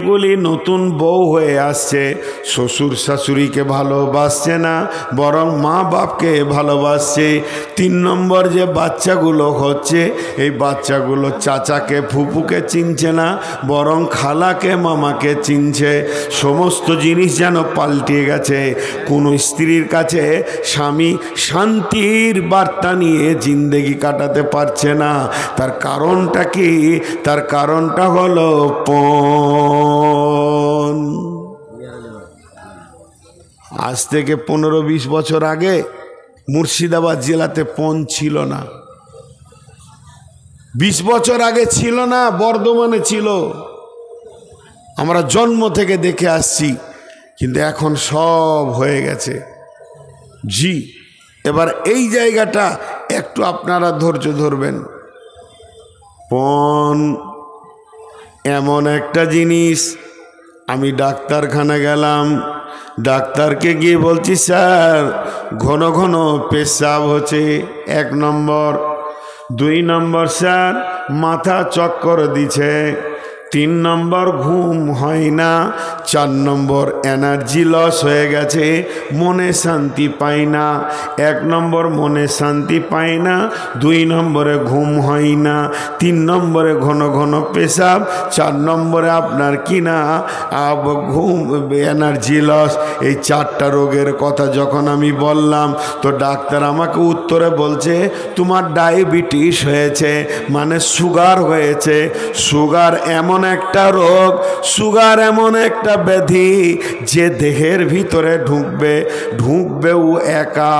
অনেকগুলি নতুন বউ হয়ে আসছে, শ্বশুর শাশুড়িকে ভালোবাসছে না, বরং মা বাপকে ভালোবাসছে। 3 নম্বর যে বাচ্চাগুলো হচ্ছে, এই বাচ্চাগুলো চাচাকে ফুপুকে চিনছে না, বরং খালাকে মামাকে চিনছে। সমস্ত জিনিস যেন পাল্টে গেছে। কোনো স্ত্রীর কাছে স্বামী শান্তির বার্তা নিয়ে জিন্দেগি কাটাতে পারছে না। তার কারণটা কি? তার কারণটা হলো পণ। আজ থেকে 15-20 বছর আগে মুর্শিদাবাদ জেলাতে পণ ছিল না। 20 বছর আগে ছিল না, বর্ধমানে ছিল। আমরা জন্ম থেকে দেখে আসছি, কিন্তু এখন সব হয়ে গেছে। জি, এবার এই জায়গাটা একটু আপনারা ধৈর্য ধরবেন। পণ এমন একটা জিনিস, আমি ডাক্তারখানা গেলাম, ডাক্তারকে গিয়ে বলছি, স্যার ঘন ঘন পেশাব হচ্ছে, 1 নম্বর। 2 নম্বর, স্যার মাথা চক্কর দিছে। 3 নম্বর, ঘুম হয় না। 4 নম্বর, এনার্জি লস হয়ে গেছে, মনে শান্তি পাই না। 1 নম্বর মনে শান্তি পাই না, 2 নম্বরে ঘুম হয় না, 3 নম্বরে ঘন ঘন পেশাব, 4 নম্বরে আপনার কি না ঘুম, এনার্জি লস। এই 4টা রোগের কথা যখন আমি বললাম, তো ডাক্তার আমাকে উত্তরে বলছে, তোমার ডায়াবেটিস হয়েছে, মানে সুগার হয়েছে। সুগার এমন একটা রোগ, সুগার এমন একটা ব্যাধি যে দেহের ভিতরে ঢুকবেও একা,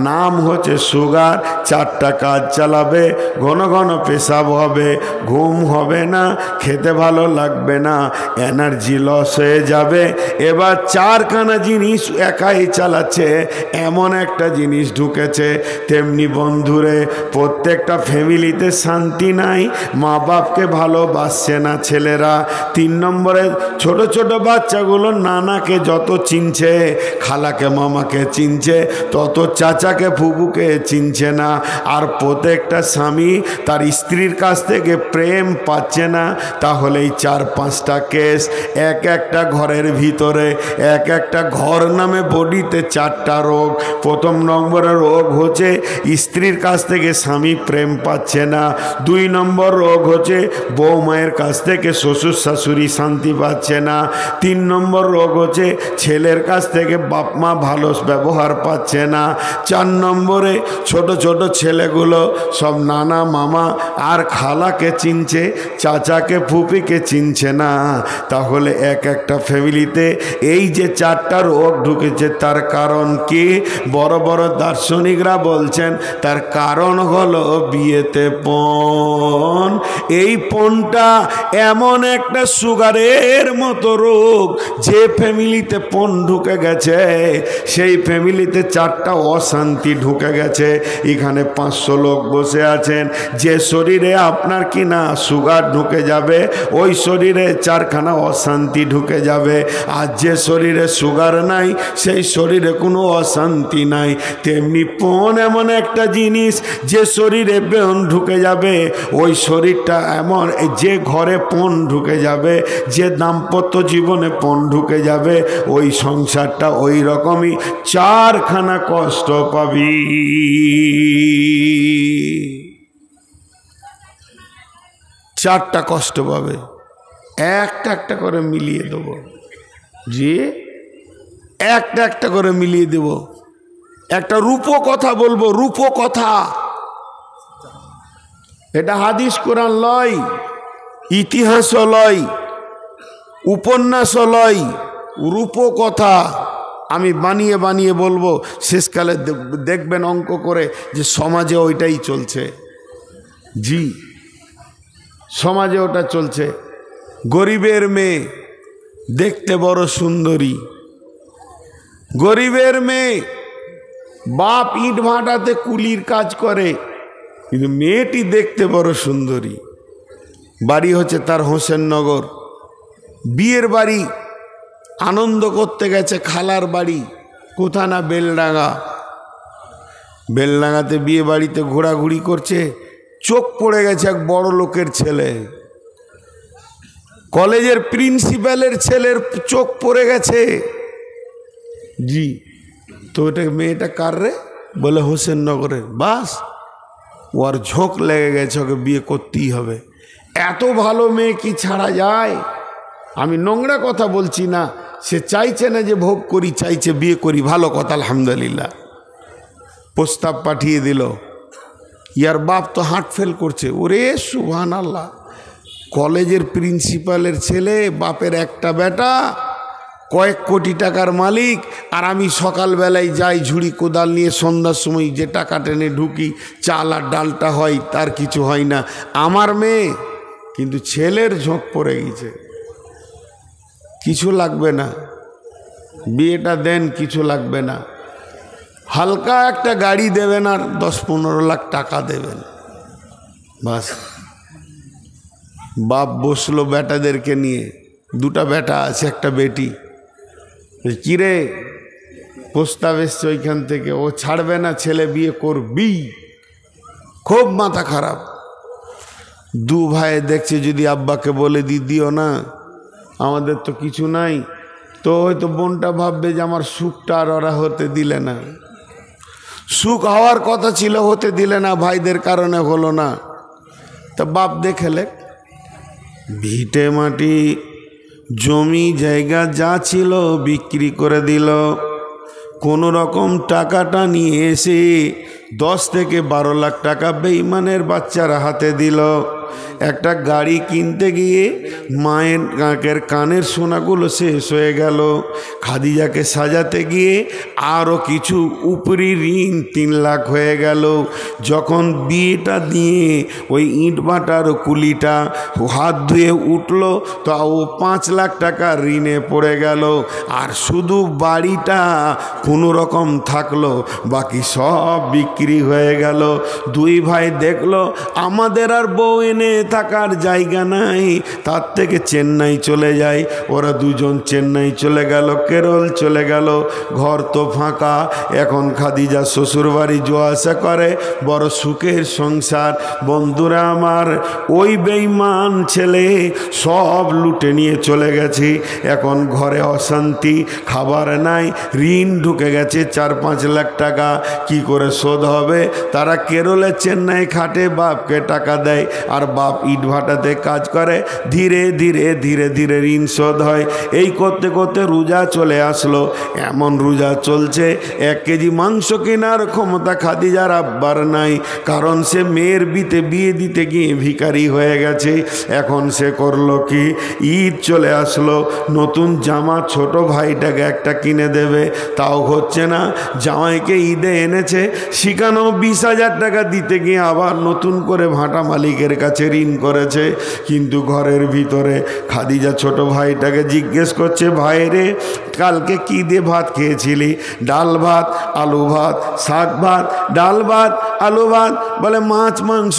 নাম হচ্ছে সুগার। 4টা কাজ চালাবে, ঘন ঘন পেশাব হবে, ঘুম হবে না, খেতে ভালো লাগবে না, এনার্জি লস হয়ে যাবে। এবার 4খানা জিনিস একাই চালাচ্ছে, এমন একটা জিনিস ঢুকেছে। তেমনি বন্ধুরে, প্রত্যেকটা ফ্যামিলিতে শান্তি নাই, মা বাপকে ভালোবাসছে না ছেলেরা। 3 নম্বরে ছোট ছোট বাচ্চাগুলো নানাকে যত চিনছে, খালাকে মামাকে চিনছে, তত চাচাকে ফুপুকে চিনছে না। আর প্রত্যেকটা স্বামী তার স্ত্রীর কাছ থেকে প্রেম পাচ্ছে না। তাহলে এই 4-5টা কেস, এক একটা ঘরের ভিতরে, এক একটা ঘর নামে বডিতে 4টা রোগ। 1 নম্বরের রোগ হচ্ছে স্ত্রীর কাছ থেকে স্বামী প্রেম পাচ্ছে না। 2 নম্বর রোগ হচ্ছে বৌমায়ের কাছ থেকে শ্বশুর শাশুড়ি শান্তি পাচ্ছে না। 3 নম্বর রোগ হচ্ছে ছেলের কাছ থেকে বাপ মা ভালো ব্যবহার পাচ্ছে না। 4 নম্বরে ছোট ছোট ছেলেগুলো সব নানা মামা আর খালাকে চিনছে, চাচাকে ফুপিকে চিনছে না। তাহলে এক একটা ফ্যামিলিতে এই যে 4টা রোগ ঢুকেছে, তার কারণ কি? বড় বড় দার্শনিকরা বলছেন তার কারণ হলো বিয়েতে পণ। এই পণটা এমন একটা সুগারের মতো রোগ, যে ফ্যামিলিতে পণ ঢুকে গেছে সেই ফ্যামিলিতে 4টা অশান্তি ঢুকে গেছে। এখানে 500 লোক বসে আছেন, যে শরীরে আপনার কি না সুগার ঢুকে যাবে, ওই শরীরে 4খানা অশান্তি ঢুকে যাবে। আর যে শরীরে সুগার নাই, সেই শরীরে কোনো অশান্তি নাই। তেমনি পণ এমন একটা জিনিস, যে শরীরে পণ ঢুকে যাবে, ওই শরীরটা এমন, যে ঘরে পণ ঢুকে যাবে, যে দাম্পত্য জীবনে পণ ঢুকে যাবে, ওই সংসারটা ওই রকমই 4খানা কষ্ট পাবি। 4টা কষ্ট পাবে, একটা একটা করে মিলিয়ে দেবো। জি, একটা একটা করে মিলিয়ে দেব। একটা রূপকথা বলবো, রূপকথা। এটা হাদিস কোরআন লয়, ইতিহাসও লয়, উপন্যাসও লয়, রূপকথা। আমি বানিয়ে বানিয়ে বলবো, শেষকালে দেখবেন অঙ্ক করে যে সমাজে ওইটাই চলছে। জি, সমাজে ওটা চলছে। গরিবের মেয়ে দেখতে বড় সুন্দরী, গরিবের মেয়ে, বাপ ইট ভাটাতে কুলির কাজ করে, কিন্তু মেয়েটি দেখতে বড় সুন্দরী। বাড়ি হচ্ছে তার হোসেননগর। বিয়ের বাড়ি আনন্দ করতে গেছে খালার বাড়ি, কোথা না বেলডাঙ্গা। বেলডাঙ্গাতে বিয়ে বাড়িতে ঘোরাঘুরি করছে, চোখ পড়ে গেছে এক বড় লোকের ছেলে। কলেজের প্রিন্সিপালের ছেলের চোখ পড়ে গেছে। জি, তো এটা মেয়েটা কার রে? বলে হোসেননগরের। বাস, ওর ঝোঁক লেগে গেছে, ওকে বিয়ে করতেই হবে। এত ভালো মেয়ে কি ছাড়া যায়? আমি নোংরা কথা বলছি না, সে চাইছে না যে ভোগ করি, চাইছে বিয়ে করি, ভালো কথা, আলহামদুলিল্লাহ। প্রস্তাব পাঠিয়ে দিল, ইয়ার বাপ তো হার্ট ফেল করছে। ওরে সুবহানাল্লাহ, কলেজের প্রিন্সিপালের ছেলে, বাপের একটা বেটা, কয়েক কোটি টাকার মালিক, আর আমি সকালবেলায় যাই ঝুড়ি কোদাল নিয়ে, সন্ধ্যার সময় যে টাকা টেনে ঢুকি, চাল আর ডালটা হয়, তার কিছু হয় না। আমার মেয়ে কিন্তু ছেলের ঝোঁক পড়ে গেছে, কিছু লাগবে না, বিয়েটা দেন, কিছু লাগবে না, হালকা একটা গাড়ি দেবেন আর 10-15 লাখ টাকা দেবেন, বাস। বাপ বসলো বেটাদেরকে নিয়ে, দুটা বেটা আছে, একটা বেটি। কিরে, প্রস্তাব এসছে ওইখান থেকে, ও ছাড়বে না, ছেলে বিয়ে করবি। খুব মাথা খারাপ। দু ভাই দেখছে যদি আব্বাকে বলে দিও না, আমাদের তো কিছু নাই, তো হয়তো বোনটা ভাববে যে আমার সুখটা আর ওরা হতে দিলে না, সুখ হওয়ার কথা ছিল, হতে দিলে না, ভাইদের কারণে হলো না। তা বাপ দেখেলে ভিটে মাটি জমি জায়গা যা ছিল বিক্রি করে দিল, কোনো রকম টাকাটা নিয়ে এসে 10 থেকে 12 লাখ টাকা বেঈমানের বাচ্চার হাতে দিল। একটা গাড়ি কিনতে গিয়ে মায়ের কানের সোনাগুলো শেষ হয়ে গেল। খাদিজাকে সাজাতে গিয়ে আরও কিছু উপরি ঋণ 3 লাখ হয়ে গেল। যখন বিয়েটা দিয়ে ওই ইট ভাটার কুলিটা হাত ধুয়ে উঠল, তো ও 5 লাখ টাকা ঋণে পড়ে গেল। আর শুধু বাড়িটা কোনো রকম থাকলো, বাকি সব বিক্রি হয়ে গেল। দুই ভাই দেখলো আমাদের আর বউ এনে থাকার জায়গা নাই, তার থেকে চেন্নাই চলে যায়। ওরা দুজন চেন্নাই চলে গেল, কেরল চলে গেল। ঘর তো ফাঁকা। এখন খাদিজা শ্বশুর বাড়ি যাওয়া আসা করে, বড় সুখের সংসার। বন্ধুরা আমার, ওই বেঈমান ছেলে সব লুটে নিয়ে চলে গেছে। এখন ঘরে অশান্তি, খাবার নাই, ঋণ ঢুকে গেছে 4-5 লাখ টাকা। কি করে শোধ হবে? তারা কেরলে চেন্নাই খাটে, বাপকে টাকা দেয়, আর বাপ ইট ভাটাতে কাজ করে। ধীরে ধীরে ধীরে ধীরে ঋণ শোধ হয়। এই করতে করতে রোজা চলে আসলো। এমন রোজা চলছে, 1 কেজি মাংস কেনার ক্ষমতা খাদিজার আব্বার নাই, কারণ সে মেয়ের বিয়ে দিতে গিয়ে ভিখারি হয়ে গেছে। এখন সে করলো কি, ঈদ চলে আসলো, নতুন জামা ছোট ভাইটাকে একটা কিনে দেবে, তাও হচ্ছে না। জামাইকে ঈদে এনেছে, সেখানেও 20,000 টাকা দিতে গিয়ে আবার নতুন করে ভাটা মালিকের কাছে ঋণ করেছে। কিন্তু ঘরের ভিতরে খাদিজা ছোট ভাইটাকে জিজ্ঞেস করছে, ভাই রে, কালকে কি দিয়ে ভাত খেয়েছিলি? ডাল ভাত, আলু ভাত, শাক ভাত, ডাল ভাত, আলু ভাত। বলে মাছ মাংস।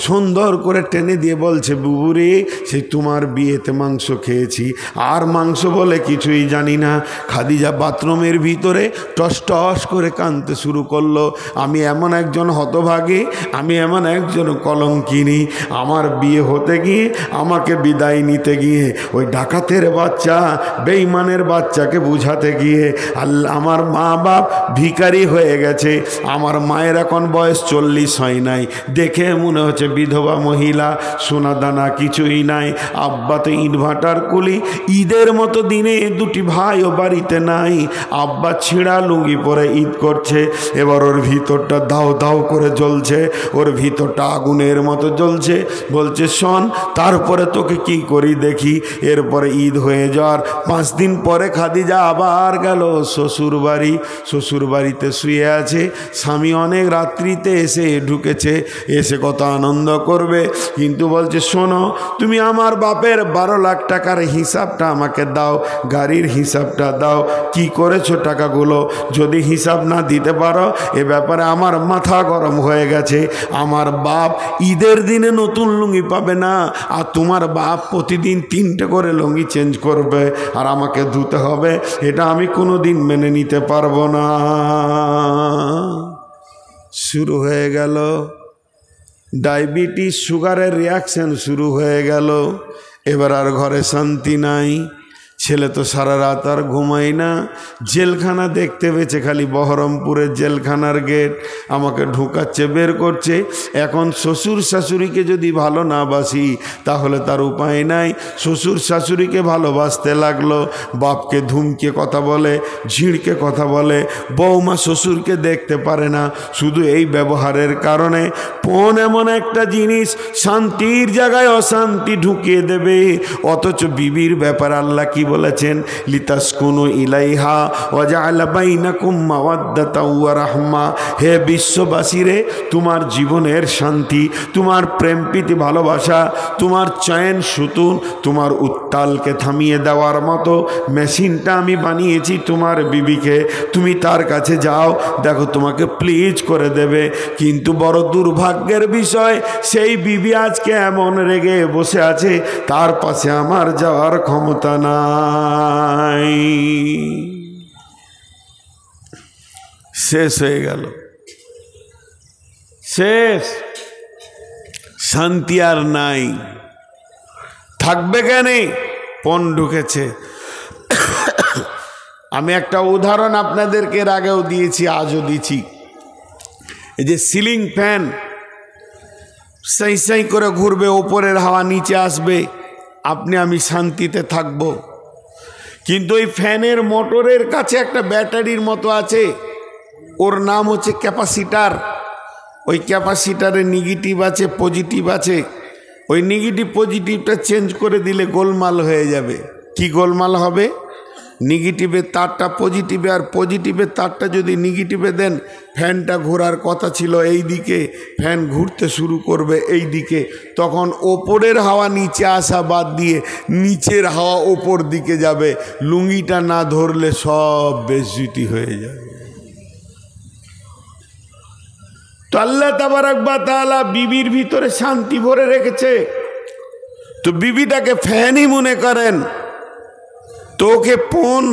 সুন্দর করে টেনে দিয়ে বলছে, বুবুরে, সে তোমার বিয়েতে মাংস খেয়েছি, আর মাংস বলে কিছুই জানি না। খাদিজা বাথরুমের ভিতরে টস টস করে কাঁদতে শুরু করলো। আমি এমন একজন হতভাগী, আমি এমন একজন কলঙ্কিনী। আমার বিয়ে হতে গিয়ে, আমাকে বিদায় নিতে গিয়ে, ওই ডাকাতের বাচ্চা, বেঈমানের বাচ্চাকে বুঝাতে গিয়ে আল্লাহ, আমার মা বাপ ভিখারি হয়ে গেছে। আমার মায়ের এখন বয়স 40 হয় নাই, দেখে মনে হচ্ছে বিধবা মহিলা, সোনা দানা কিছুই নাই। আব্বা তো ইট ভাটার কুলি। ঈদের মতো দিনে 2টি ভাইও বাড়িতে নাই। আব্বা ছিঁড়া লুঙ্গি পরে ঈদ করছে। এবার ওর ভিতরটা দাও দাও করে জ্বলছে, ওর ভিতরটা আগুনের মতো জ্বলছে। বলছে, শোন, তারপরে তোকে কি করি দেখি। এরপরে ঈদ হয়ে যাওয়ার 5 দিন পরে খাদিজা আবার গেল শ্বশুর বাড়ি। শ্বশুর বাড়িতে শুয়ে আছে, স্বামী অনেক রাত্রিতে এসে ঢুকেছে, এসে কত আনন্দ করবে। কিন্তু বলছে, শোনো, তুমি আমার বাপের 12 লাখ টাকার হিসাবটা আমাকে দাও, গাড়ির হিসাবটা দাও, কি করেছো টাকাগুলো। যদি হিসাব না দিতে পারো, এ ব্যাপারে আমার মাথা গরম হয়ে গেছে। আমার বাপ ঈদের দিনে নতুন লুঙ্গি পাবে না, আর তোমার বাপ প্রতিদিন 3টে করে লুঙ্গি চেঞ্জ করবে, আর আমাকে ধুতে হবে। এটা আমি কোনো দিন মেনে নিতে পারবো না। শুরু হয়ে গেল ডায়াবেটিস, সুগারের রিয়াকশন শুরু হয়ে গেল। এবার আর ঘরে শান্তি নাই। ছেলে তো সারা রাত আর ঘুমাই না, জেলখানা দেখতে পেয়েছে, খালি বহরমপুরের জেলখানার গেট, আমাকে ঢুকাচ্ছে, বের করছে। এখন শ্বশুর শাশুড়িকে যদি ভালো না বাসি তাহলে তার উপায় নাই। শ্বশুর শাশুড়িকে ভালোবাসতে লাগলো, বাপকে ধুমকে কথা বলে, ঝিড়কে কথা বলে, বৌমা শ্বশুরকে দেখতে পারে না, শুধু এই ব্যবহারের কারণে। পণ এমন একটা জিনিস শান্তির জায়গায় অশান্তি ঢুকিয়ে দেবে। অথচ বিবির ব্যাপার আল্লাহ কি বলেছেন? লিতাসকুনু ইলাইহা ওয়া জাআলা বাইনাকুম মাওয়াদ্দাতাও ওয়া রাহমা। হে বিশ্ববাসীরে, তোমার জীবনের শান্তি, তোমার প্রেম প্রীতি ভালোবাসা, তোমার চয়ন সুতুন, তোমার উত্তালকে থামিয়ে দেওয়ার মতো মেশিনটা আমি বানিয়েছি তোমার বিবিকে। তুমি তার কাছে যাও, দেখো তোমাকে প্লিজ করে দেবে। কিন্তু বড় দুর্ভাগ্যের বিষয়, সেই বিবি আজকে এমন রেগে বসে আছে, তার পাশে আমার যাওয়ার ক্ষমতা নাই। শেষ হয়ে গেল, শেষ, শান্তি আর নাই। থাকবে কেন? পণ ঢুকেছে। আমি একটা উদাহরণ আপনাদেরকে এর আগেও দিয়েছি, আজও দিচ্ছি। এই যে সিলিং ফ্যান সাই সাই করে ঘুরবে, ওপরের হাওয়া নিচে আসবে, আপনি আমি শান্তিতে থাকব। কিন্তু ওই ফ্যানের মোটরের কাছে একটা ব্যাটারির মতো আছে, ওর নাম হচ্ছে ক্যাপাসিটার। ওই ক্যাপাসিটারে নেগেটিভ আছে, পজিটিভ আছে। ওই নেগেটিভ পজিটিভটা চেঞ্জ করে দিলে গোলমাল হয়ে যাবে। কি গোলমাল হবে? নেগেটিভের তারটা পজিটিভে, আর পজিটিভের তারটা যদি নেগেটিভে দেন, ফ্যানটা ঘোরার কথা ছিল এই দিকে, ফ্যান ঘুরতে শুরু করবে এই দিকে। তখন ওপরের হাওয়া নিচে আসা বাদ দিয়ে নিচের হাওয়া ওপর দিকে যাবে। লুঙ্গিটা না ধরলে সব বেজ্জতি হয়ে যাবে। তো আল্লাহ তাবারাক ওয়া তাআলা বিবির ভিতরে শান্তি ভরে রেখেছে। তো বিবিটাকে ফ্যানই মনে করেন, তোকে পণ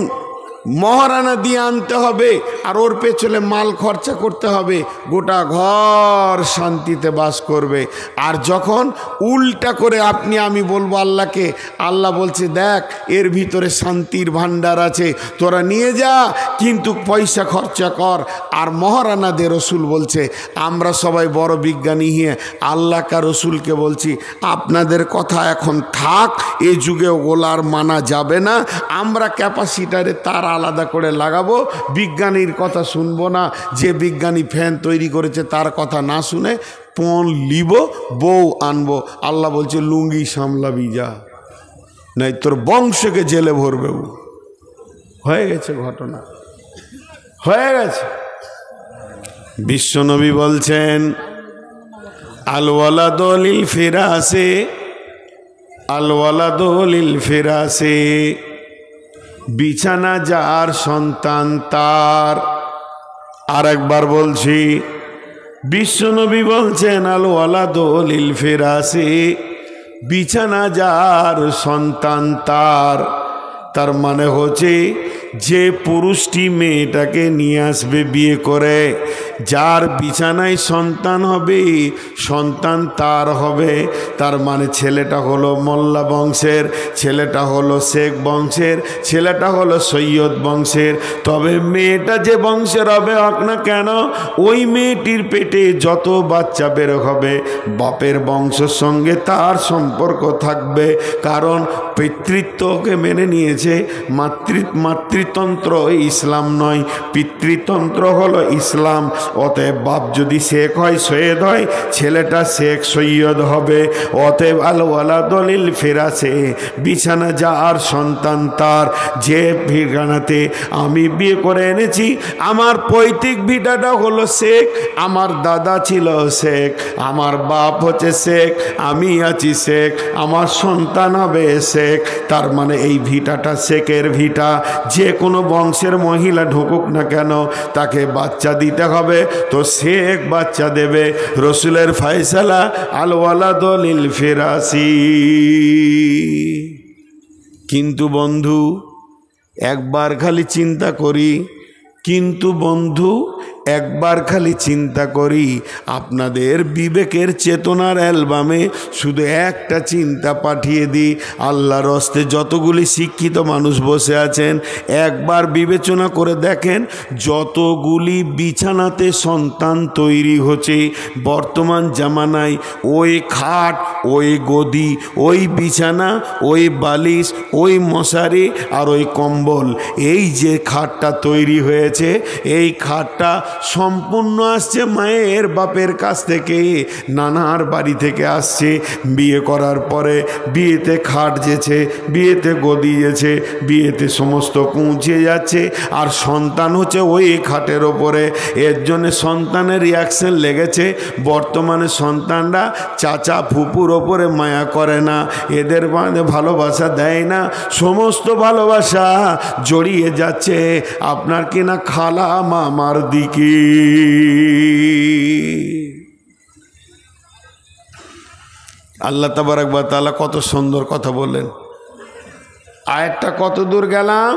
মহারানা দিয়ে আনতে হবে, আর ওর পেছনে মাল খরচা করতে হবে, গোটা ঘর শান্তিতে বাস করবে। আর যখন উল্টা করে আপনি আমি বলবো আল্লাহকে, আল্লাহ বলছে দেখ এর ভিতরে শান্তির ভান্ডার আছে, তোরা নিয়ে যা, কিন্তু পয়সা খরচা কর। আর মহারানাদের রসুল বলছে, আমরা সবাই বড় বিজ্ঞানী হিয়ে আল্লাহ কা রসুলকে বলছি, আপনাদের কথা এখন থাক, এ যুগে ওগুলার মানা যাবে না। আমরা ক্যাপাসিটারে তার আলাদা করে লাগাবো, বিজ্ঞানীর কথা শুনবো না। যে বিজ্ঞানী ফ্যান তৈরি করেছে তার কথা না শুনে পণ লিব, বউ আনবো। আল্লাহ বলছে লুঙ্গি সামলাবি যা, নাই তোর বংশকে জেলে ভরবে। হয়ে গেছে ঘটনা, হয়ে গেছে। বিশ্বনবী বলছেন আল ওয়ালাদু লিল ফিরাসে, আল ওয়ালাদু লিল ফিরাসে, বিছানা যার সন্তান তার। আর একবার বলছি, বিশ্বনবী বলছেন আল ওয়ালাদু লিল ফিরাসি, বিছানা যার সন্তান তার। তার মানে হচ্ছে যে পুরুষটি মেয়েটাকে নিয়ে আসবে বিয়ে করে, যার বিছানায় সন্তান হবে, সন্তান তার হবে। তার মানে ছেলেটা হলো মোল্লা বংশের, ছেলেটা হলো শেখ বংশের, ছেলেটা হলো সৈয়দ বংশের। তবে মেয়েটা যে বংশের হবে হোক না কেন, ওই মেয়েটির পেটে যত বাচ্চা বের হবে বাপের বংশের সঙ্গে তার সম্পর্ক থাকবে। কারণ পিতৃত্বকে মেনে নিয়েছে, মাতৃতন্ত্র ইসলাম নয়, পিতৃতন্ত্র হলো ইসলাম। অতএব বাপ যদি শেখ হয় সৈয়দ হয়, ছেলেটা শেখ সৈয়দ হবে। অতএব আল ওয়ালাদু লিল ফিরাসে, বিছানা যার সন্তান তার। যে ভিটানাতে আমি বিয়ে করে এনেছি, আমার পৈতৃক ভিটাটা হলো শেখ, আমার দাদা ছিল শেখ, আমার বাপ হচ্ছে শেখ, আমি আছি শেখ, আমার সন্তান হবে শেখ। তার মানে এই ভিটাটা শেখের ভিটা। যে কোনো বংশের মহিলা ঢুকুক না কেন, তাকে বাচ্চা দিতে হবে, তো শেখ বাচ্চা দেবে। রসুলের ফয়সালা আল ওয়ালাদু লিল ফিরাসি। কিন্তু বন্ধু একবার খালি চিন্তা করি, কিন্তু বন্ধু একবার খালি চিন্তা করি, আপনাদের বিবেকের চেতনার অ্যালবামে শুধু একটা চিন্তা পাঠিয়ে দিই, আল্লাহর হস্তে যতগুলি শিক্ষিত মানুষ বসে আছেন একবার বিবেচনা করে দেখেন যতগুলি বিছানাতে সন্তান তৈরি হচ্ছে বর্তমান জামানায়, ওই খাট, ওই গদি, ওই বিছানা, ওই বালিশ, ওই মশারি আর ওই কম্বল, এই যে খাটটা তৈরি হয়েছে এই খাটটা সম্পূর্ণ আসছে মায়ের বাপের কাছ থেকে, নানার বাড়ি থেকে আসছে। বিয়ে করার পরে বিয়েতে খাট যেছে, বিয়েতে গদি যেছে, বিয়েতে সমস্ত পৌঁছে যাচ্ছে, আর সন্তান হচ্ছে ওই খাটের ওপরে। এর জন্যে সন্তানের রিয়াকশন লেগেছে। বর্তমানে সন্তানরা চাচা ফুপুর ওপরে মায়া করে না, এদের ভালোবাসা দেয় না, সমস্ত ভালোবাসা জড়িয়ে যাচ্ছে আপনার কিনা খালা মামার দিকে। আল্লাহ তাবারক ওয়া তাআলা কত সুন্দর কথা বললেন। আয়াতটা কত দূর গেলাম,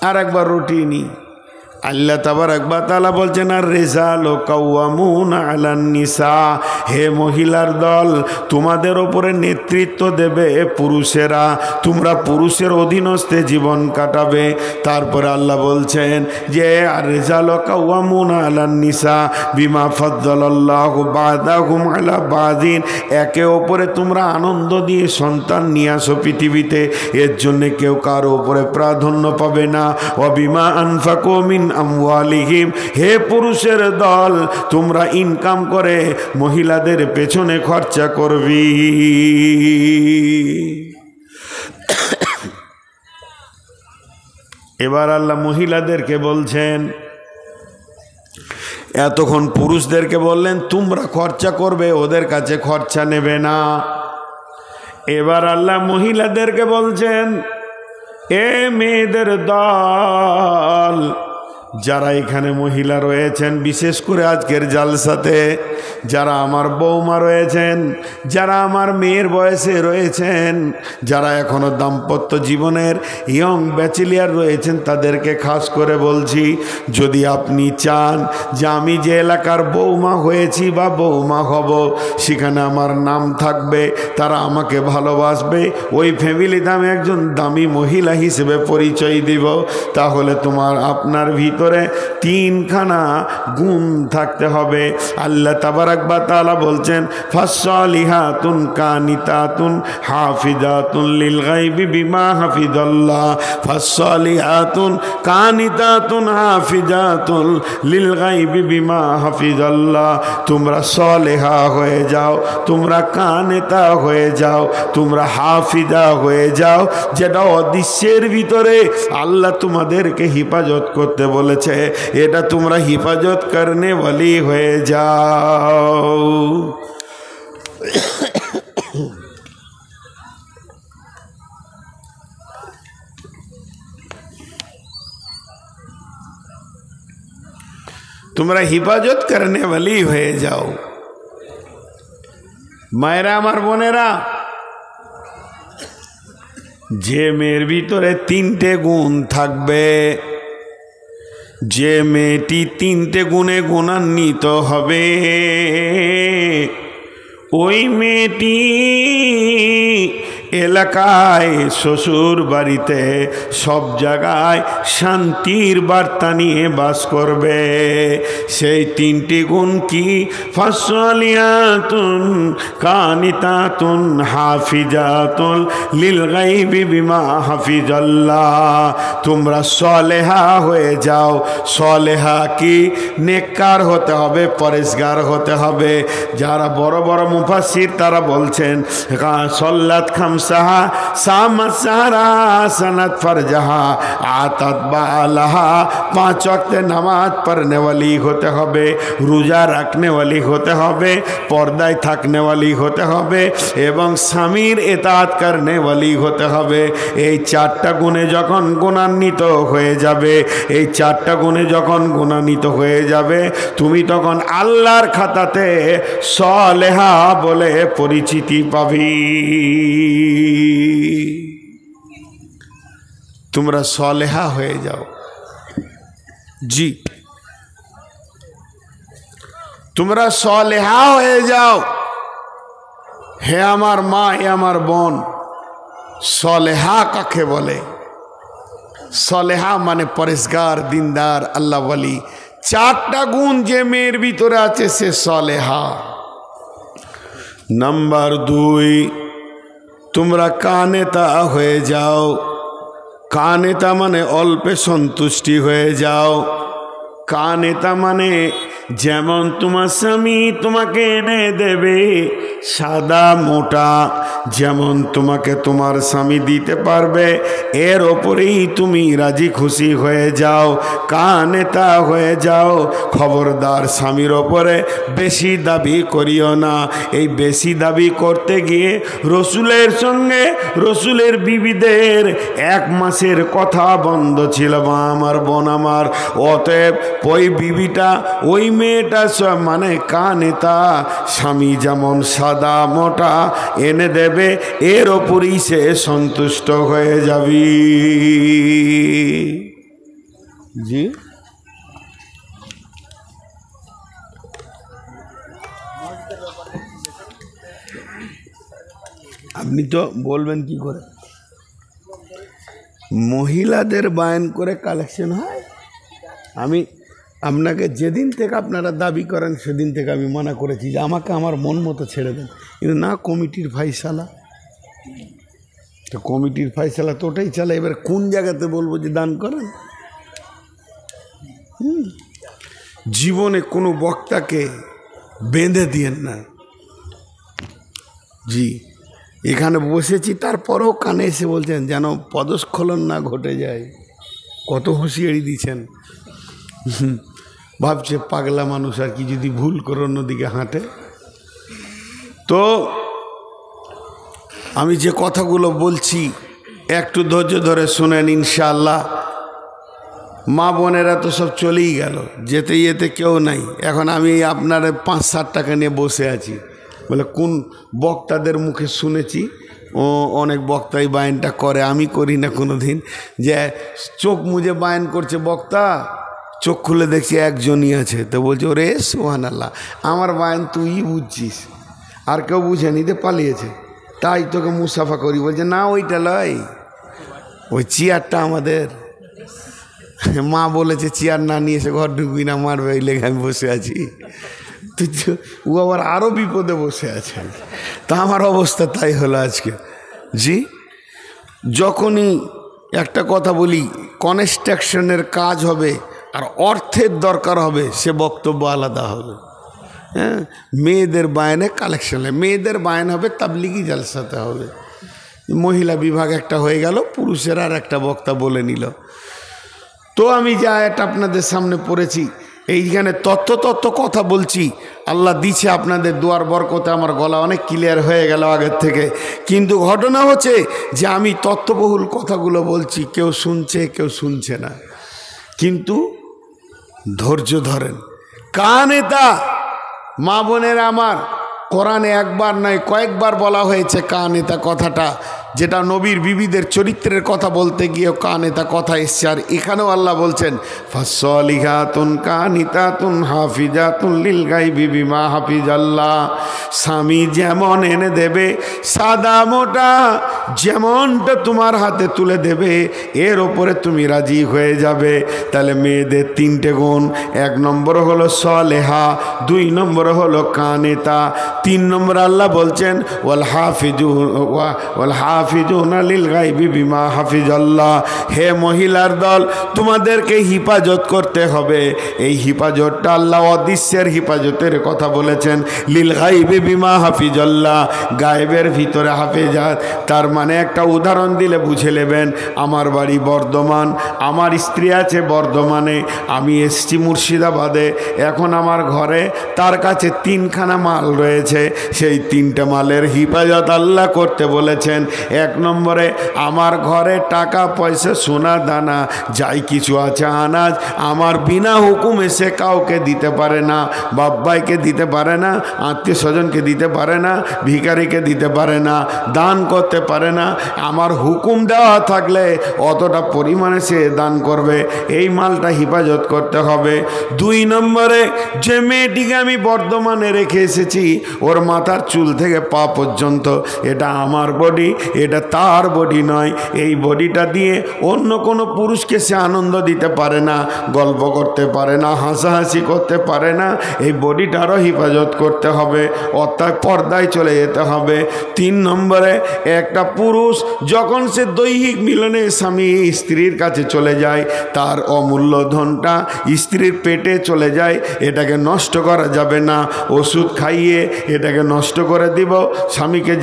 আর একবার রুটিনি। আল্লাহ তাবারক ওয়া তাআলা বলছেন আর রিজালু কাওয়ামুনা আলান নিসা, হে মহিলার দল তোমাদের ওপরে নেতৃত্ব দেবে পুরুষেরা, তোমরা পুরুষের অধীনস্থে জীবন কাটাবে। তারপরে আল্লাহ বলছেন যে আর রিজালু কাওয়ামুনা আলান নিসা বিমা ফাদ্দালাল্লাহু বা'দাহুম আলা বা'দিন, একে অপরে তোমরা আনন্দ দিয়ে সন্তান নিয়ে আসো পৃথিবীতে, এর জন্য কেউ কারো উপরে প্রাধান্য পাবে না। ওয়া বিমা আনফাকু মিন আমওয়ালিহিম, হে পুরুষের দল তোমরা ইনকাম করে মহিলাদের পেছনে খরচা করবি। এবার আল্লাহ মহিলাদেরকে বলছেন, এতক্ষণ পুরুষদেরকে বললেন তোমরা খরচা করবে, ওদের কাছে খরচা নেবে না। এবার আল্লাহ মহিলাদেরকে বলছেন এ মেয়েদের দল, যারা এখানে মহিলা রয়েছেন, বিশেষ করে আজকের জালসাতে যারা আমার বৌমা রয়েছেন, যারা আমার মেয়ের বয়সে রয়েছেন, যারা এখনো দাম্পত্য জীবনের ইয়ং ব্যাচেলিয়ার রয়েছেন, তাদেরকে খাস করে বলছি, যদি আপনি চান যে আমি যে এলাকার বৌমা হয়েছি বা বৌমা হব সেখানে আমার নাম থাকবে, তারা আমাকে ভালোবাসবে, ওই ফ্যামিলিতে আমি একজন দামি মহিলা হিসেবে পরিচয় দিব, তাহলে আপনার ভিতরে তিনখানা গুণ থাকতে হবে। আল্লাহ তাবারক ওয়া তাআলা বলছেন ফাসসালিহাতুন কানিতাতুন হাফিজাতুন লিল গায়বি বিমা হাফিজাল্লাহ, ফাসসালিহাতুন কানিতাতুন হাফিজাতুন লিল গায়বি বিমা হাফিজাল্লাহ, তোমরা সালেহা হয়ে যাও, তোমরা কানিতা হয়ে যাও, তোমরা হাফিজা হয়ে যাও, যেটা অদৃশ্যের ভিতরে আল্লাহ তোমাদেরকে হিফাজত করতে বলে, এটা তোমরা হিফাজত করনে ওয়ালি হয়ে যাও। তোমরা হিফাজত করনে ওয়ালি হয়ে যাও। মায়েরা আমার বোনেরা, যে মেয়ের ভিতরে তিনটে গুণ থাকবে, যে মেয়েটি তিনটে গুণে গুণান্বিত হবে, ওই মেয়েটি এলাকায় শ্বশুর বাড়িতে সব জায়গায় শান্তির বার্তা নিয়ে বাস করবে। সেই তিনটি গুণ কি? ফাসসালিয়াতুন কানিতাতুন হাফিজাতুন লিল গায়বি বিমা হাফিজাল্লাহ, তোমরা সলেহা হয়ে যাও। সলেহা কি? নেককার হতে হবে, পরেশগার হতে হবে। যারা বড় বড় মুফাসসির তারা বলছেন সল্লাত খামসাহা সামাত সাহারা সানাত ফরজাহা আতাত বালাহা, 5 ওয়াক্ত নামাজ পড়নে वाली হতে হবে, রোজা রাখনে वाली হতে হবে, পর্দায় থাকনে वाली হতে হবে এবং স্বামীর ইতাআত করনে वाली হতে হবে। এই 4টা গুণে যখন গুণান্বিত হয়ে যাবে, এই 4টা গুণে যখন গুণান্বিত হয়ে যাবে, তুমি তখন আল্লাহর খাতাতে সলেহা বলে পরিচিতি পাবি। তোমরা সলেহা হয়ে যাও। জি, তোমরা সলেহা হয়ে যাও। হে আমার মা, হে আমার বোন, সলেহা কাকে বলে? সলেহা মানে পরেশগার, দিনদার, আল্লাহ ওয়ালি। চারটা গুণ যে মেয়ের ভিতরে আছে সে সলেহা। নাম্বার 2, তোমরা কানেতা হয়ে যাও। কানেতা মানে অল্পে সন্তুষ্টি হয়ে যাও। কানেতা মানে যেমন তোমার স্বামী তোমাকে এনে দেবে সাদা মোটা, যেমন তোমাকে তোমার স্বামী দিতে পারবে এর ওপরেই তুমি রাজি খুশি হয়ে যাও, কানেতা হয়ে যাও। খবরদার স্বামীর ওপরে বেশি দাবি করিও না। এই বেশি দাবি করতে গিয়ে রসুলের সঙ্গে রসুলের বিবিদের 1 মাসের কথা বন্ধ ছিল মা আমার, বোন আমার। অতএব ওই বিবিটা, ওই মেয়েটা মানে কানেতা। স্বামী যেমন সাদা মোটা এনে দেবে এর ওপরই সে সন্তুষ্ট হয়ে যাবি। জি, আপনি তো বলবেন কি করে? মহিলাদের বায়ান করে কালেকশন হয়? আমি আপনাকে যেদিন থেকে আপনারা দাবি করেন সেদিন থেকে আমি মানা করেছি যে আমাকে আমার মন মতো ছেড়ে দেন, কিন্তু না, কমিটির ফাইসালা। তো কমিটির ফাইসালা তো ওটাই চালে। এবার কোন জায়গাতে বলবো যে দান করেন? জীবনে কোনো বক্তাকে বেঁধে দিয়েন না। জি, এখানে বসেছি তারপরেও কানে এসে বলছেন যেন পদস্খলন না ঘটে যায়। কত হুঁশিয়ারি দিচ্ছেন। ভাবছে পাগলা মানুষ আর কি, যদি ভুল করে অন্যদিকে হাঁটে। তো আমি যে কথাগুলো বলছি একটু ধৈর্য ধরে শুনেন ইনশাআল্লাহ। মা বোনেরা তো সব চলেই গেল, যেতে যেতে কেউ নাই। এখন আমি আপনার 5-7 টাকা নিয়ে বসে আছি। বলে কোন বক্তাদের মুখে শুনেছি, ও অনেক বক্তাই বায়ানটা করে, আমি করি না কোনো দিন, যে চোখ মুজে বায়ান করছে বক্তা, চোখ খুলে দেখছি একজনই আছে। তো বলছে ওরে সুবহানাল্লাহ, আমার বায়ান তুই বুঝছিস, আর কেউ বুঝেনি, যে পালিয়েছে, তাই তোকে মুসাফা করি। বলছে না, ওইটা লয়, ওই চেয়ারটা আমাদের। মা বলেছে চেয়ার না নিয়ে এসে ঘর ঢুকবি না, মারবে, ওই লেগে আমি বসে আছি। তো ও আবার আরও বিপদে বসে আছে। তা আমার অবস্থা তাই হলো আজকে। জি, যখনই একটা কথা বলি, কনস্ট্রাকশনের কাজ হবে আর অর্থের দরকার হবে, সে বক্তব্য আলাদা হবে। হ্যাঁ, মেয়েদের বায়ানে কালেকশনে, মেয়েদের বায়ান হবে তাবলিগি জালসাতে হবে। মহিলা বিভাগ একটা হয়ে গেল, পুরুষের আর একটা বক্তা বলে নিল। তো আমি যে আয়াত আপনাদের সামনে পড়েছি, এইখানে তত্ত্ব কথা বলছি। আল্লাহ দিচ্ছে আপনাদের দুয়ার বরকতে আমার গলা অনেক ক্লিয়ার হয়ে গেল আগের থেকে। কিন্তু ঘটনা হচ্ছে যে আমি তত্ত্ববহুল কথাগুলো বলছি, কেউ শুনছে কেউ শুনছে না। কিন্তু ধৈর্য ধরেন। কানেতা মা বোনেরা আমার, কোরআনে একবার নয় কয়েকবার বলা হয়েছে কানেতা কথাটা, যেটা নবীর বিবিদের চরিত্রের কথা বলতে গিয়েও কানেতা কথা এসছে। আর এখানেও আল্লাহ বলছেন ফাসলিহাতুন কানিতাতুন হাফিজাতুন লিল গায়বি বিমা হাফিজাল্লাহ। স্বামী যেমন এনে দেবে সাদা মোটা, যেমনটা তোমার হাতে তুলে দেবে এর ওপরে তুমি রাজি হয়ে যাবে। তাহলে মেয়েদের 3টে গুণ। 1 নম্বর হলো সলেহা, 2 নম্বর হলো কানেতা, 3 নম্বর আল্লাহ বলছেন ওয়াল হাফিজুনা লিল গায়বি বিমা হাফিজাল্লাহ। হে মহিলার দল, তোমাদেরকে হিফাজত করতে হবে। এই হিফাজতটা আল্লাহ অদৃশ্যের হিফাজতের কথা বলেছেন। লিল গায়বি বিমা হাফিজাল্লাহ, গায়েবের ভিতরে হাফেজাত। তার মানে একটা উদাহরণ দিলে বুঝে নেবেন। আমার বাড়ি বর্ধমান, আমার স্ত্রী আছে বর্ধমানে, আমি এসছি মুর্শিদাবাদে। এখন আমার ঘরে তার কাছে 3খানা মাল রয়েছে, সেই 3টে মালের হিফাজত আল্লাহ করতে বলেছেন। এক নম্বরে আমার ঘরে টাকা পয়সা সোনা দানা যাই কিছু আছে আনাজ আমার বিনা হুকুমে সে কাউকে দিতে পারে না, বাপ ভাইকে দিতে পারে না, আত্মীয় স্বজনকে দিতে পারে না, ভিখারিকে দিতে পারে না, দান করতে পারে না। আমার হুকুম দেওয়া থাকলে অতটা পরিমাণে সে দান করবে, এই মালটা হেফাজত করতে হবে। দুই নম্বরে যে মেয়েটিকে আমি বর্ধমানে রেখে এসেছি ওর মাথার চুল থেকে পা পর্যন্ত এটা আমার বডি, এটা তার বডি নয়। এই বডিটা দিয়ে অন্য কোনো পুরুষকে সে আনন্দ দিতে পারে না, গল্প করতে পারে না, হাসাহাসি করতে পারে না। এই বডিটারও হেফাজত করতে হবে, অর্থাৎ পর্দায় চলে যেতে হবে। তিন নম্বরে একটা পুরুষ যখন সে দৈহিক মিলনে স্বামী স্ত্রীর কাছে চলে যায় তার অমূল্য ধনটা স্ত্রীর পেটে চলে যায়, এটাকে নষ্ট করা যাবে না। ওষুধ খাইয়ে এটাকে নষ্ট করে দিব। স্বামীকে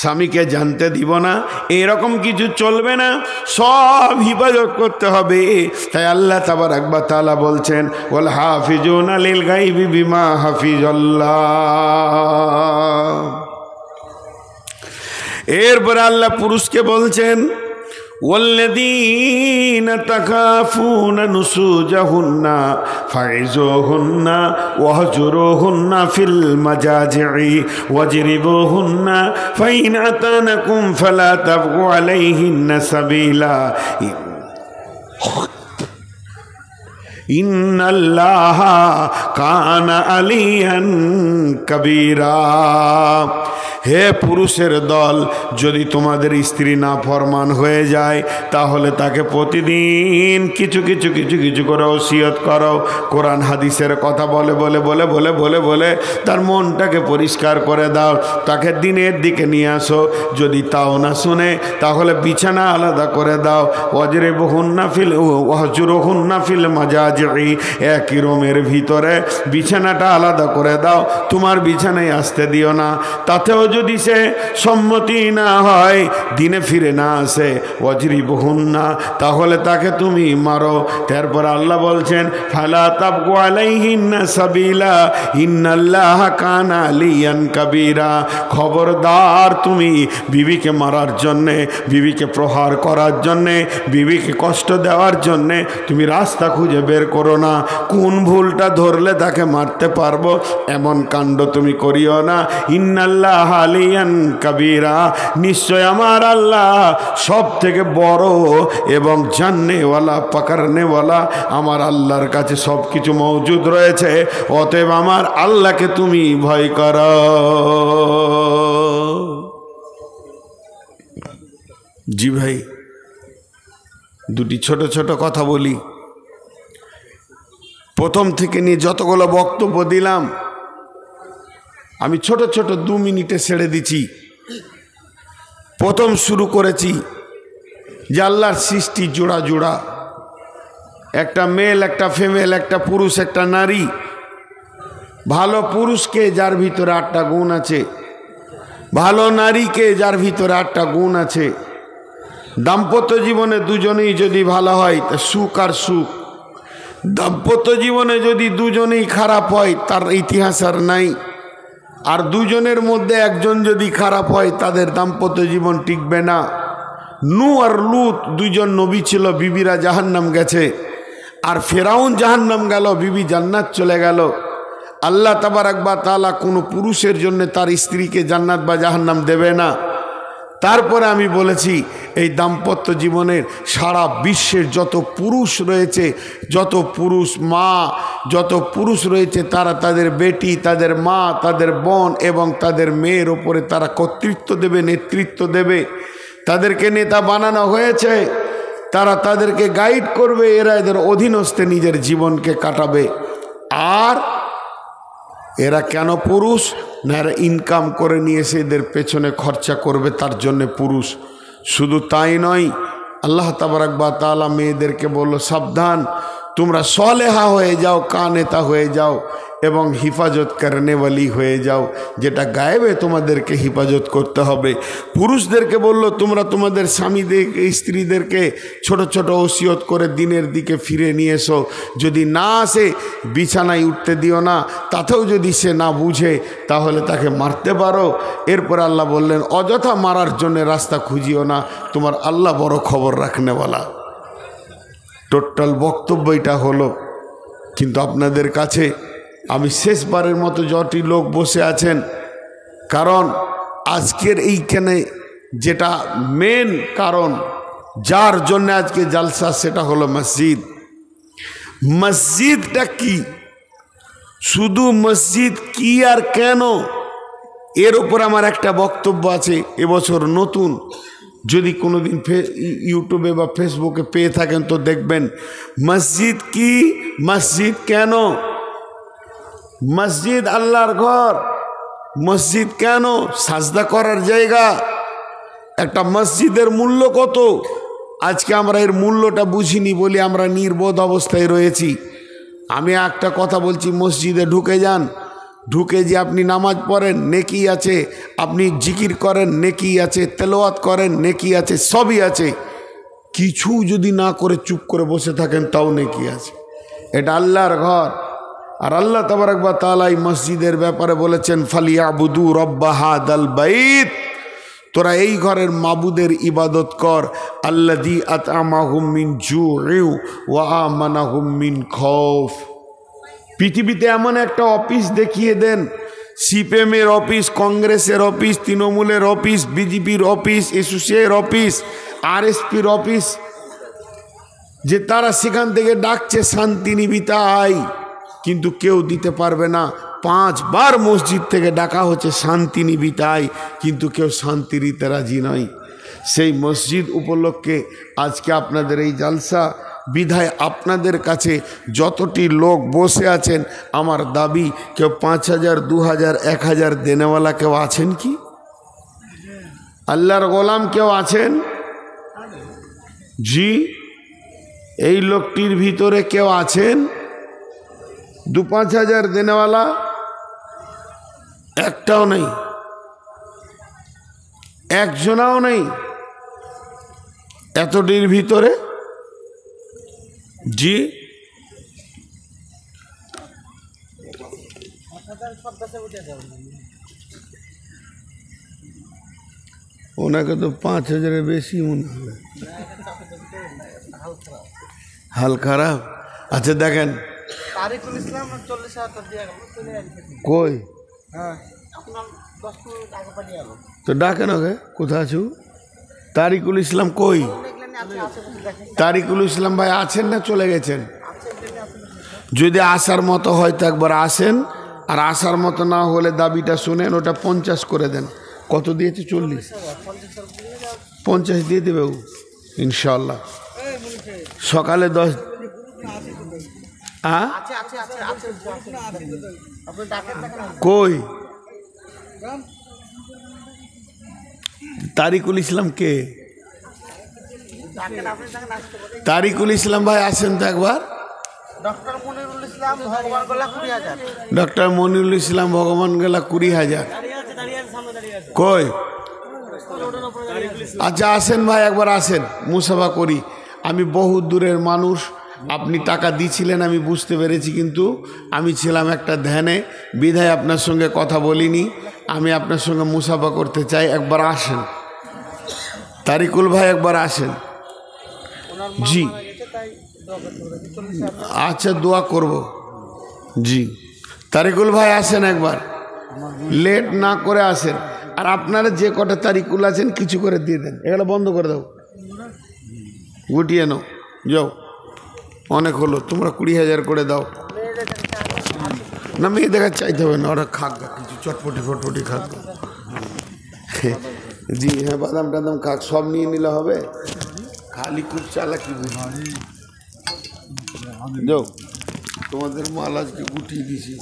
স্বামীকে জানতে দিব না, এরকম কিছু চলবে না, সব হিফাজত করতে হবে। তাই আল্লাহ তাবারাক ওয়া তাআলা বলছেন ওয়াল হাফিজুনা লিল গায়বি বিমা হাফিজাল্লাহ। এরপরে আল্লাহ পুরুষকে বলছেন ওয়াল্লাযীনা তাখাফুনা নুশুজাহুন্না ফাইজুহুন্না ওয়াহজুরুহুন্না ফিল মাজাজি'i ওয়াজরিবুহুন্না ফাইন আতানাকুম ফালা তাবগু আলাইহিন্না সাবিলা ইন্নাল্লাহা কানা আলিয়ান কাবীরা। হে পুরুষের দল, যদি তোমাদের স্ত্রী না ফরমান হয়ে যায় তাহলে তাকে প্রতিদিন কিছু কিছু কিছু কিছু করে ওসিয়ত করো, কোরআন হাদিসের কথা বলে বলে বলে বলে বলে বলে তার মনটাকে পরিষ্কার করে দাও, তাকে দিনের দিকে নিয়ে আসো। যদি তাও না শুনে তাহলে বিছানা আলাদা করে দাও। ওয়াজরিবুহুন্না ফিল ওয়াহজুরুহুন্না ফিল মাজাজি'i, একই রুমের ভিতরে বিছানাটা আলাদা করে দাও, তোমার বিছানায় আসতে দিও না। তাতেও যদি সে সম্মতি না হয়, দিনে ফিরে না আসে, ওয়াজরিবুহুন্না, তাহলে তাকে তুমি মারো। তারপর আল্লাহ বলছেন ফালা তাবগু আলাইহিন্না সাবিলা ইন্নাল্লাহা কানা আলিয়ান কাবীরা। খবরদার তুমি বিবিকে মারার জন্যে, বিবিকে প্রহার করার জন্যে, বিবিকে কষ্ট দেওয়ার জন্যে তুমি রাস্তা খুঁজে বের করো না। কোন ভুলটা ধরলে তাকে মারতে পারবো এমন কাণ্ড তুমি করিও না। ইন্নাল্লাহ আলিয়ান কাবীরা, নিশ্চয় আমার আল্লাহ সব থেকে বড় এবং জাননেওয়ালা পাকড়নেওয়ালা। আমার আল্লাহর কাছে সব কিছু মওজুদ রয়েছে, অতএব আমার আল্লাহকে তুমি ভয় করো। জি ভাই, দুটি ছোট ছোট কথা বলি। প্রথম থেকে নিয়ে যতগুলো বক্তব্য দিলাম আমি ছোট ছোট 2 মিনিটে ছেড়ে দিচ্ছি। প্রথম শুরু করেছি যে আল্লাহর সৃষ্টি জোড়া জোড়া, একটা মেল, একটা ফিমেল, একটা পুরুষ, একটা নারী। ভালো পুরুষকে যার ভিতরে 8টা গুণ আছে, ভালো নারীকে যার ভিতরে 8টা গুণ আছে। দাম্পত্য জীবনে দুজনেই যদি ভালো হয় তা সুখ আর সুখ। দাম্পত্য জীবনে যদি দুজনেই খারাপ হয় তার ইতিহাস আর নাই। আর দুজনের মধ্যে একজন যদি খারাপ হয় তাদের দাম্পত্য জীবন টিকবে না। নূহ আর লূত দুইজন নবী ছিল, বিবিরা জাহান্নাম গেছে। আর ফেরাউন জাহান্নাম গেল, বিবি জান্নাত চলে গেল। আল্লাহ তাবারাক ওয়া তাআলা কোনো পুরুষের জন্য তার স্ত্রীকে জান্নাত বা জাহান্নাম দেবে না। তারপরে আমি বলেছি এই দাম্পত্য জীবনের সারা বিশ্বের যত পুরুষ রয়েছে, যত পুরুষ মা, যত পুরুষ রয়েছে তারা তাদের বেটি, তাদের মা, তাদের বোন এবং তাদের মেয়ের ওপরে তারা কর্তৃত্ব দেবে, নেতৃত্ব দেবে। তাদেরকে নেতা বানানো হয়েছে, তারা তাদেরকে গাইড করবে, এরা এদের অধীনস্থে নিজের জীবনকে কাটাবে। আর এরা কেন পুরুষ না, এরা ইনকাম করে নিয়ে এসে এদের পেছনে খরচা করবে, তার জন্যে পুরুষ। শুধু তাই নয়, আল্লাহ তাবারাক ওয়া তাআলা মেয়েদেরকে বলল সাবধান, তোমরা সলেহা হয়ে যাও, কানেতা হয়ে যাও। এবং হিফাজত করনে ওয়ালি হয়ে যাও, যেটা গায়েবে তোমাদেরকে হিফাজত করতে হবে। পুরুষদেরকে বলল তোমরা তোমাদের স্বামীদেরকে স্ত্রীদেরকে ছোট ছোট ওসিয়ত করে দিনের দিকে ফিরে নিয়ে এসো, যদি না আসে বিছানায় উঠতে দিও না, তাতেও যদি সে না বুঝে তাহলে তাকে মারতে পারো। এরপর আল্লাহ বললেন অযথা মারার জন্য রাস্তা খুঁজিও না, তোমার আল্লাহ বড় খবর রাখনেওয়ালা। টোটাল বক্তব্য এটা হলো। কিন্তু আপনাদের কাছে আমি শেষবারের মতো যতটি লোক বসে আছেন, কারণ আজকের এইখানে যেটা মেন কারণ যার জন্য আজকে জালসা, সেটা হলো মসজিদ। মসজিদটা কি, শুধু মসজিদ কি আর কেন, এর উপর আমার একটা বক্তব্য আছে। এবছর নতুন, যদি কোনোদিন ইউটিউবে বা ফেসবুকে পেয়ে থাকেন তো দেখবেন। মসজিদ কি, মসজিদ কেন, মসজিদ আল্লাহর ঘর, মসজিদ কেন সাজদা করার জায়গা। একটা মসজিদের মূল্য কত, আজকে আমরা এর মূল্যটা বুঝিনি বলে আমরা নির্বোধ অবস্থায় রয়েছি। আমি একটা কথা বলছি, মসজিদে ঢুকে যান, ঢুকে যে আপনি নামাজ পড়েন নেকি আছে, আপনি জিকির করেন নেকি আছে, তেলাওয়াত করেন নেকি আছে, সবই আছে। কিছু যদি না করে চুপ করে বসে থাকেন তাও নেকি আছে। এটা আল্লাহর ঘর। আর আল্লাহ তাবারক ওয়া তাআলা এই মসজিদের ব্যাপারে বলেছেন ফালিয়াবুদু রাব্বা হাদাল বাইত, তোরা এই ঘরের মাবুদের ইবাদত কর, আল্লাযী আত'আমাহুম মিন জু'ইন ওয়া আমানাহুম মিন খাউফ। পৃথিবীতে এমন একটা অফিস দেখিয়ে দেন, সিপিএমের অফিস, কংগ্রেসের অফিস, তৃণমূলের অফিস, বিজেপির অফিস, এসোসিয়ের অফিস, আরএসপির অফিস, যে তারা সেখান থেকে ডাকছে শান্তি নিবিতাই, কিন্তু কেউ দিতে পারবে না। 5 বার মসজিদ থেকে ডাকা হচ্ছে শান্তি নিবিতাই, কিন্তু কেউ শান্তি দিতে রাজি নয়। সেই মসজিদ উপলক্ষে আজকে আপনাদের এই জালসা, বিধায় আপনাদের কাছে যতটি লোক বসে আছেন, আমার দাবি কেউ 5000, 2000, 1000 দেনেওয়ালা কেউ আছেন কি? আল্লাহর গোলাম কেউ আছেন? জি, এই লোকটির ভিতরে কেউ আছেন 2-5000 দেনেওয়ালা? একটাও নেই, একজনাও নেই এতটির ভিতরে। জি, ওনাকে তো 5000-এর বেশি মনে হবে। হাল খারাপ। আচ্ছা দেখেন, কই তো ডাকেন ওকে, কোথায় আছো? তারিকুল ইসলাম কই? তারিকুল ইসলাম ভাই আছেন না চলে গেছেন? যদি আসার মতো হয় তো একবার আসেন, আর আসার মতো না হলে দাবিটা শুনেন, ওটা 50 করে দেন। কত দিয়েছে? 40? 50 দিয়ে দেবে ইনশাল্লাহ। সকালে 10 কই? তারিকুল ইসলাম কে? তারিকুল ইসলাম ভাই আসেন তো একবার। ডক্টর মনিরুল ইসলাম ভগবান গেলা 20,000। কই? আচ্ছা আসেন ভাই, একবার আসেন, মুসাফা করি। আমি বহু দূরের মানুষ, আপনি টাকা দিয়েছিলেন আমি বুঝতে পেরেছি, কিন্তু আমি ছিলাম একটা ধ্যানে, বিধায় আপনার সঙ্গে কথা বলিনি। আমি আপনার সঙ্গে মুসাফা করতে চাই, একবার আসেন। তারিকুল ভাই একবার আসেন। জি আচ্ছা, দোয়া করব। জি তারিকুল ভাই আসেন একবার, লেট না করে আসেন। আর আপনারা যে কটা তারিকুল আছেন কিছু করে দিয়ে দেন, এগুলো বন্ধ করে দাও, গুটিয়ে নাও, যাও, অনেক হলো। তোমরা 20,000 করে দাও না, মেয়ে দেখার চাইতে হবে না, ওরা খাক কিছু চটপটি ফটপটি খাক। জি হ্যাঁ, বাদাম টাদাম খাক, সব নিয়ে নিলে হবে, খালি খুব চালাকি বুঝি। যাও, তোমাদের মাল আজকে গুটিয়ে দিছি।